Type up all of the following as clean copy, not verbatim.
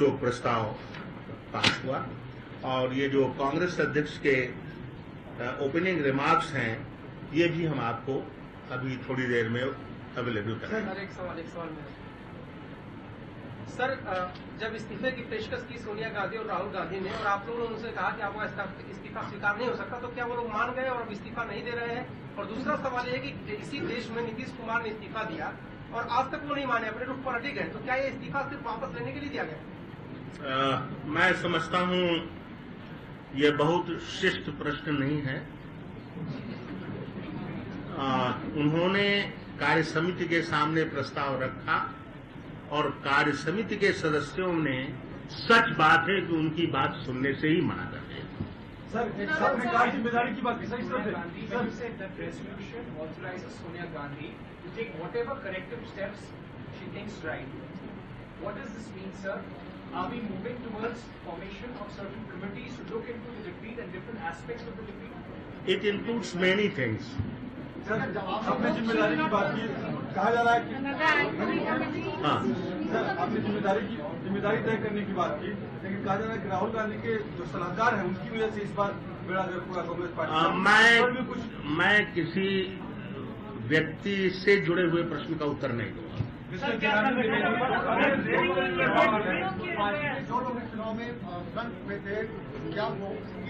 जो प्रस्ताव पास हुआ और ये जो कांग्रेस अध्यक्ष के ओपनिंग रिमार्क्स हैं, ये भी हम आपको अभी थोड़ी देर में अवेलेबल करेंगे। एक सवाल सर, जब इस्तीफे की पेशकश की सोनिया गांधी और राहुल गांधी ने और आप लोगों ने उनसे कहा कि आपका इस्तीफा स्वीकार नहीं हो सकता, तो क्या वो लोग मान गए और अब इस्तीफा नहीं दे रहे हैं? और दूसरा सवाल ये है कि इसी देश में नीतीश कुमार ने इस्तीफा दिया और आज तक वो नहीं माने, अपने रुख पर अटक गए, तो क्या ये इस्तीफा सिर्फ वापस लेने के लिए दिया गया? मैं समझता हूं ये बहुत शिष्ट प्रश्न नहीं है। उन्होंने कार्य समिति के सामने प्रस्ताव रखा और कार्य समिति के सदस्यों ने, सच बात है कि उनकी बात सुनने से ही मना कर दिया। सर, एक साथ में कहा जिम्मेदारी की बात Sonia Gandhi to take whatever corrective steps she thinks right. What does this mean, sir? Are we moving towards formation of certain committees to look into the defeat and different aspects of the defeat? It includes many things. Sir, आपने जिम्मेदारी की बात की, कहा जा रहा है कि सर आपने जिम्मेदारी तय करने की बात की, लेकिन कहा जा रहा है कि राहुल गांधी के जो सलाहकार हैं उनकी वजह से इस बार बेड़ा गर्क हुआ कांग्रेस पार्टी। मैं किसी व्यक्ति से जुड़े हुए प्रश्न का उत्तर नहीं दूंगा। जो लोग चुनाव में फ्रंट पे थे, क्या वो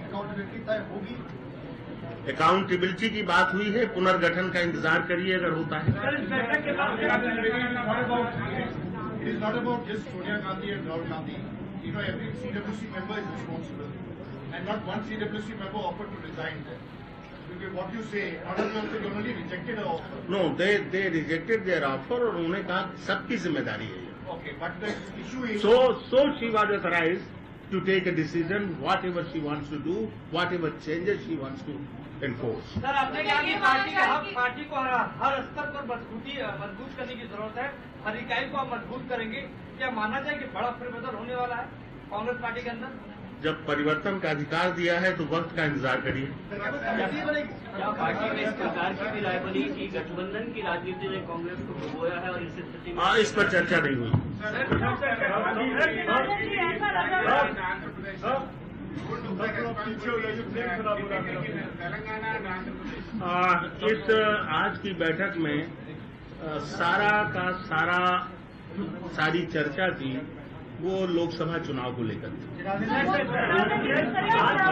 अकाउंटेबिलिटी तय होगी? अकाउंटेबिलिटी की बात हुई है, पुनर्गठन का इंतजार करिए अगर होता है। It is not about just Sonia Gandhi and Rahul Gandhi. You know, every CWC member is responsible, and not one CWC member offered to resign there. Because what you say, not only they only rejected an offer. No, they rejected their offer और उन्होंने कहा सबकी जिम्मेदारी है। Okay, but the issue is. So she was authorized to take a decision, whatever she wants to do, whatever changes she wants to enforce. Sir, आपने कहा कि party को हर स्तर पर मजबूत करने की जरूरत है, हर इकाई को आप मजबूत करेंगे। क्या माना जाए कि बड़ा फेरबदल होने वाला है कांग्रेस पार्टी के अंदर? जब परिवर्तन का अधिकार दिया है तो वक्त का इंतजार करिए। पार्टी में इस प्रकार की भी राय बनी कि गठबंधन की राजनीति ने कांग्रेस को डुबोया है और इस स्थिति में इस पर चर्चा नहीं हुई। इस आज की बैठक में सारी चर्चा थी वो लोकसभा चुनाव को लेकर थी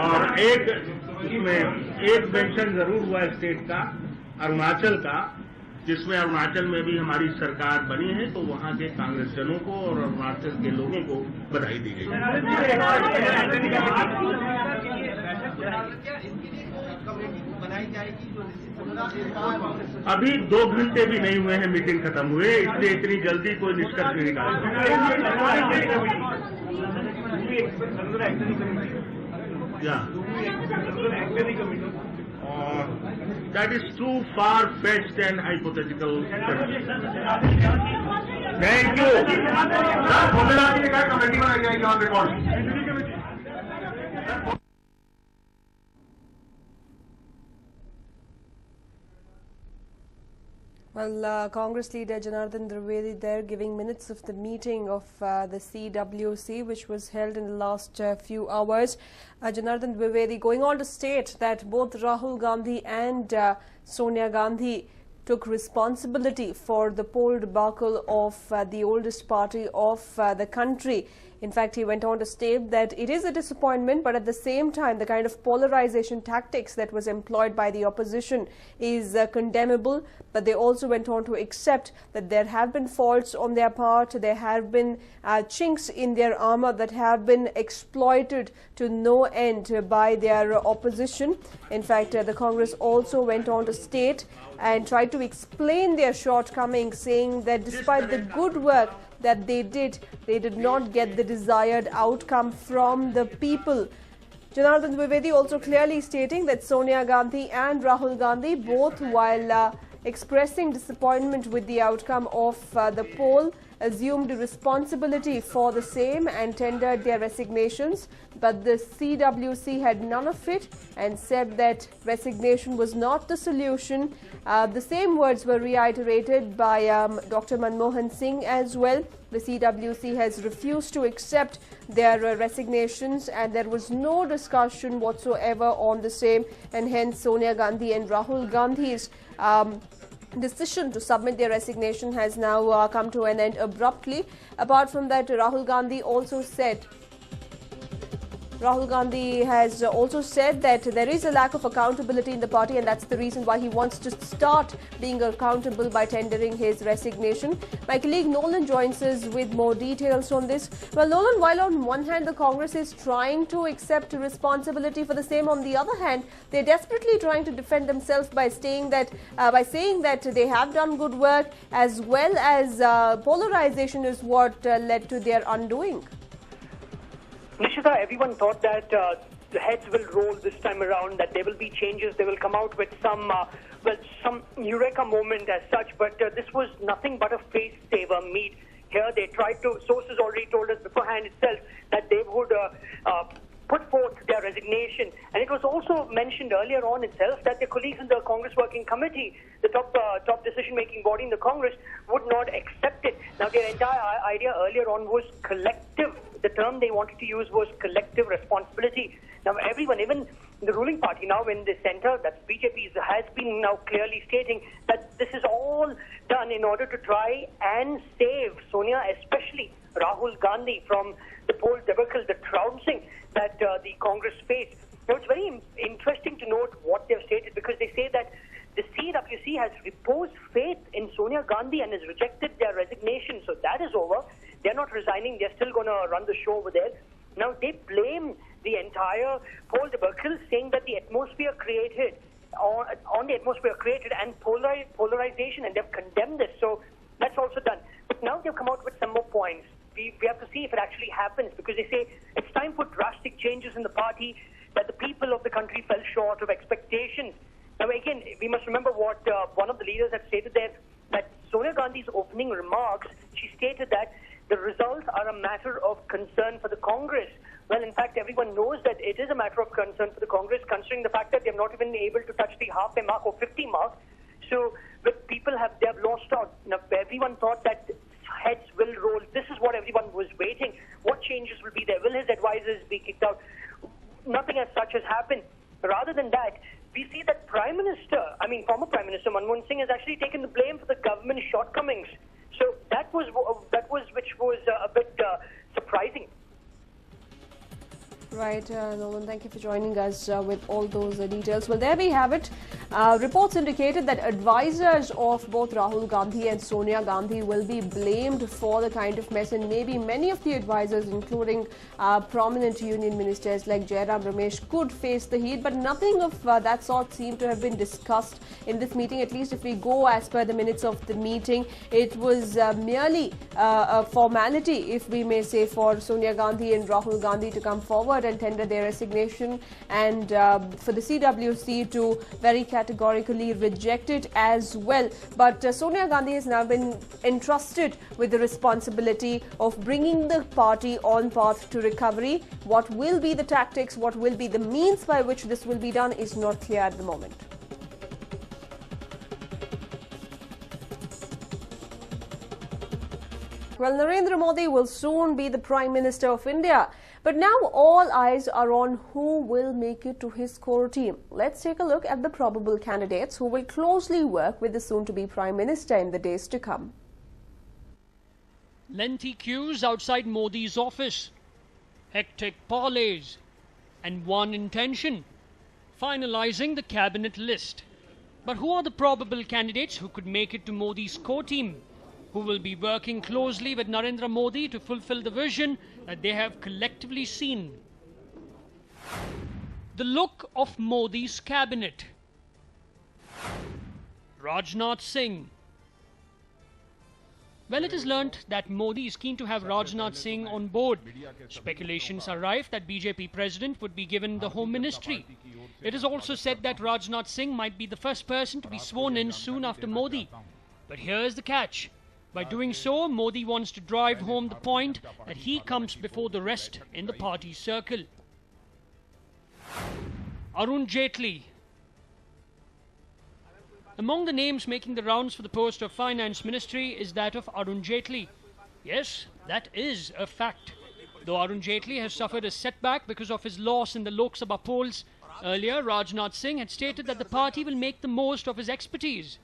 और एक मेंशन जरूर हुआ स्टेट का, अरुणाचल का, जिसमें अरुणाचल में भी हमारी सरकार बनी है, तो वहां के कांग्रेसजनों को और अरुणाचल के लोगों को बधाई दी गई। अभी 2 घंटे भी नहीं हुए हैं मीटिंग खत्म हुए, इसलिए इतनी जल्दी कोई निष्कर्ष नहीं निकाल that is too far-fetched and hypothetical. Thank you. Committee बनाई जाएगी on record. Well, Congress leader Janardhan Trivedi there giving minutes of the meeting of the CWC, which was held in the last few hours. Janardhan Trivedi going on to state that both Rahul Gandhi and Sonia Gandhi took responsibility for the poll debacle of the oldest party of the country. In fact, he went on to state that it is a disappointment, but at the same time, the kind of polarization tactics that was employed by the opposition is condemnable. But they also went on to accept that there have been faults on their part. There have been chinks in their armor that have been exploited to no end by their opposition. In fact, the Congress also went on to state and tried to explain their shortcomings, saying that despite the good work that they did not get the desired outcome from the people. Janardhan Trivedi also clearly stating that Sonia Gandhi and Rahul Gandhi, both while expressing disappointment with the outcome of the poll, assumed responsibility for the same and tendered their resignations, but the CWC had none of it and said that resignation was not the solution. The same words were reiterated by Dr. Manmohan Singh as well. The CWC has refused to accept their resignations, and there was no discussion whatsoever on the same, and hence Sonia Gandhi and Rahul Gandhi's decision to submit their resignation has now come to an end abruptly. Apart from that, Rahul Gandhi has also said that there is a lack of accountability in the party, and that's the reason why he wants to start being accountable by tendering his resignation. My colleague Nolan joins us with more details on this. Well, Nolan, while on one hand the Congress is trying to accept responsibility for the same, on the other hand they're desperately trying to defend themselves by saying that they have done good work, as well as polarization is what led to their undoing. Nishita, everyone thought that the heads will roll this time around, that there will be changes, they will come out with some eureka moment as such, but this was nothing but a face-saver meet. Here they tried to, sources already told us beforehand itself that they would put forth their resignation, and it was also mentioned earlier on itself that their colleagues in the Congress Working Committee, the top decision-making body in the Congress, would not accept it. Now, their entire idea earlier on was collective. The term they wanted to use was collective responsibility. Now, everyone, even the ruling party now in the centre, that's BJP, has been now clearly stating that this is all done in order to try and save Sonia, especially Rahul Gandhi, from the poll debacle, the trouncing that the Congress faced. Now, it's very interesting to note what they've stated, because they say that the CWC has reposed faith in Sonia Gandhi and has rejected their resignation. So that is over. They're not resigning. They're still going to run the show over there. Now, they blame the entire poll debacle, saying that the atmosphere created, on the atmosphere created and polarization, and they've condemned this. So that's also done. But now they've come out with some more points. We have to see if it actually happens, because they say it's time for drastic changes in the party, that the people of the country fell short of expectations. Now, again, we must remember what one of the leaders had stated there, that Sonia Gandhi's opening remarks, she stated that the results are a matter of concern for the Congress. Well, in fact, everyone knows that it is a matter of concern for the Congress, considering the fact that they're not even able to touch the halfway mark or 50 mark. So, but they have lost out. Now, everyone thought that heads will roll. This is what everyone was waiting. What changes will be there? Will his advisors be kicked out? Nothing as such has happened. Rather than that, we see that former Prime Minister Manmohan Singh has actually taken the blame for the government's shortcomings. So that was a bit surprising. Right, Nolan, thank you for joining us with all those details. Well, there we have it. Reports indicated that advisors of both Rahul Gandhi and Sonia Gandhi will be blamed for the kind of mess, and maybe many of the advisors, including prominent union ministers like Jairam Ramesh, could face the heat, but nothing of that sort seemed to have been discussed in this meeting. At least if we go as per the minutes of the meeting, it was merely a formality, if we may say, for Sonia Gandhi and Rahul Gandhi to come forward and tender their resignation, and for the CWC to very categorically reject it as well. But Sonia Gandhi has now been entrusted with the responsibility of bringing the party on path to recovery. What will be the tactics, what will be the means by which this will be done is not clear at the moment. Well, Narendra Modi will soon be the Prime Minister of India. But now all eyes are on who will make it to his core team. Let's take a look at the probable candidates who will closely work with the soon-to-be Prime Minister in the days to come. Lengthy queues outside Modi's office, hectic parleys, and one intention: finalizing the cabinet list. But who are the probable candidates who could make it to Modi's core team, who will be working closely with Narendra Modi to fulfill the vision that they have collectively seen? The look of Modi's cabinet. Rajnath Singh. Well, it is learnt that Modi is keen to have Rajnath Singh on board. Speculations are rife that BJP President would be given the Home Ministry. It is also said that Rajnath Singh might be the first person to be sworn in soon after Modi. But here's the catch. By doing so, Modi wants to drive home the point that he comes before the rest in the party circle. Arun Jaitley. Among the names making the rounds for the post of Finance Ministry is that of Arun Jaitley. Yes, that is a fact. Though Arun Jaitley has suffered a setback because of his loss in the Lok Sabha polls, earlier Rajnath Singh had stated that the party will make the most of his expertise.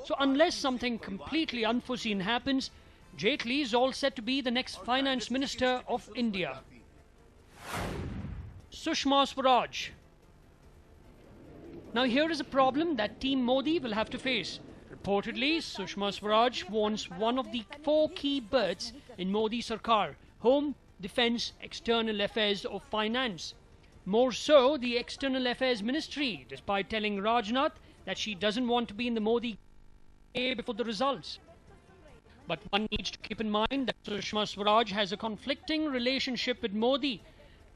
So unless something completely unforeseen happens, Jaitley is all set to be the next Finance Minister of India. Sushma Swaraj. Now here is a problem that Team Modi will have to face. Reportedly, Sushma Swaraj wants one of the 4 key berths in Modi Sarkar: Home, Defence, External Affairs or Finance. More so, the External Affairs Ministry, despite telling Rajnath that she doesn't want to be in the Modi before the results. But one needs to keep in mind that Sushma Swaraj has a conflicting relationship with Modi,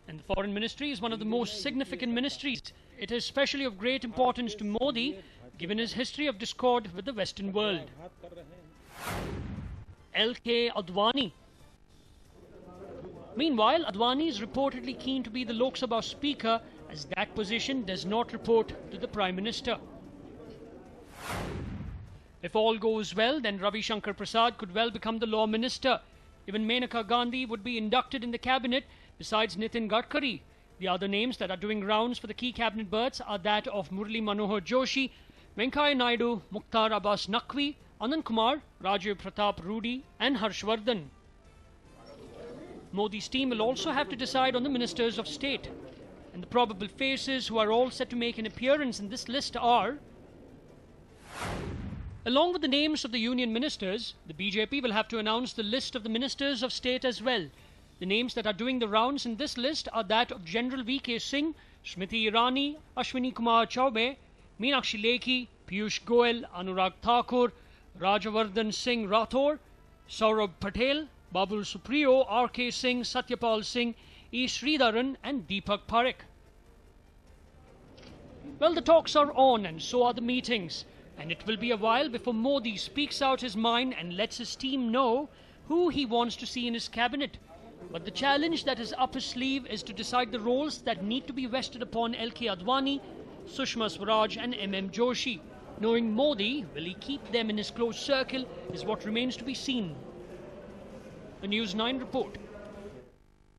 and the Foreign Ministry is one of the most significant ministries. It is especially of great importance to Modi, given his history of discord with the Western world. L.K. Advani. Meanwhile, Advani is reportedly keen to be the Lok Sabha Speaker, as that position does not report to the Prime Minister. If all goes well, then Ravi Shankar Prasad could well become the Law Minister. Even Menaka Gandhi would be inducted in the cabinet, besides Nitin Gadkari. The other names that are doing rounds for the key cabinet berths are that of Murli Manohar Joshi, Venkaiah Naidu, Mukhtar Abbas Naqvi, Anand Kumar, Rajiv Pratap Rudy and Harshvardhan. Modi's team will also have to decide on the ministers of state. And the probable faces who are all set to make an appearance in this list are... Along with the names of the union ministers, the BJP will have to announce the list of the ministers of state as well. The names that are doing the rounds in this list are that of General V.K. Singh, Smriti Irani, Ashwini Kumar Chaubey, Meenakshi Lekhi, Piyush Goyal, Anurag Thakur, Rajavardhan Singh Rathore, Saurabh Patel, Babul Supriyo, R.K. Singh, Satyapal Singh, E. Sridharan and Deepak Parekh. Well, the talks are on and so are the meetings. And it will be a while before Modi speaks out his mind and lets his team know who he wants to see in his cabinet. But the challenge that is up his sleeve is to decide the roles that need to be vested upon L.K. Advani, Sushma Swaraj and M.M. Joshi. Knowing Modi, will he keep them in his close circle is what remains to be seen. A News9 report.